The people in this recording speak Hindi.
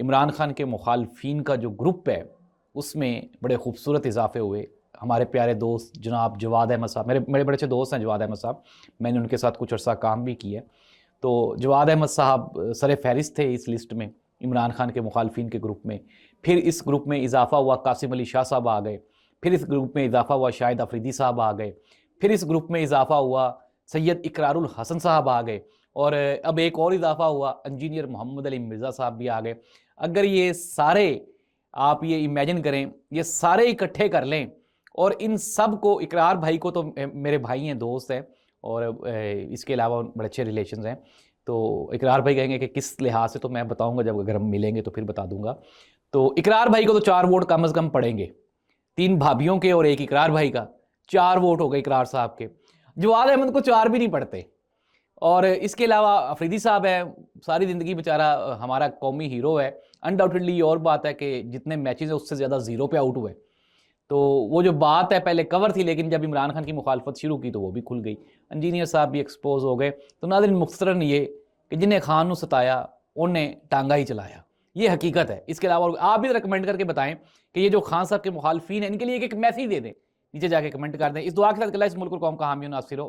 इमरान खान के मुखालफिन का जो ग्रुप है उसमें बड़े खूबसूरत इजाफे हुए। हमारे प्यारे दोस्त जनाब जवाद अहमद साहब, मेरे मेरे बड़े अच्छे दोस्त हैं जवाद अहमद साहब, मैंने उनके साथ कुछ अर्सा काम भी किया। तो जवाद अहमद साहब सर फहरिस्त थे इस लिस्ट में, इमरान खान के मुखालफिन के ग्रुप में। फिर इस ग्रुप में इजाफा हुआ, कासिम अली शाह साहब आ गए। फिर इस ग्रुप में इजाफा हुआ, शाहिद अफरीदी साहब आ गए। फिर इस ग्रुप में इजाफा हुआ, सैयद इकरारुल हसन साहब आ गए। और अब एक और इजाफा हुआ, इंजीनियर मोहम्मद अली मिर्ज़ा साहब भी आ गए। अगर ये सारे, आप ये इमेजिन करें, ये सारे इकट्ठे कर लें, और इन सब को, इकरार भाई को तो मेरे भाई हैं, दोस्त हैं, और इसके अलावा बड़े अच्छे रिलेशन हैं। तो इकरार भाई कहेंगे कि किस लिहाज से, तो मैं बताऊंगा जब अगर हम मिलेंगे तो फिर बता दूंगा। तो इकरार भाई को तो 4 वोट कम से कम पड़ेंगे, 3 भाभियों के और 1 इकरार भाई का 4 वोट हो गए इकरार साहब के। जवाद अहमद को 4 भी नहीं पड़ते। और इसके अलावा अफरीदी साहब है, सारी ज़िंदगी बेचारा हमारा कौमी हीरो है। अनडाउटेडली ये और बात है कि जितने मैचेस है उससे ज़्यादा 0 पे आउट हुए। तो वो जो बात है पहले कवर थी, लेकिन जब इमरान खान की मुखालफत शुरू की तो वो भी खुल गई। इंजीनियर साहब भी एक्सपोज हो गए। तो नाज़रीन, मुख्तसरन ये कि जिन्हें खान को सताया उन्हें टांगा ही चलाया, ये हकीकत है। इसके अलावा आप भी रिकमेंड करके बताएं कि ये जो खान साहब के मुखालफिन हैं इनके लिए एक मैसेज दे दें, नीचे जाके कमेंट कर दें। इस दुआ के साथ इस मुल्क को कौम का हामी नासिर हो।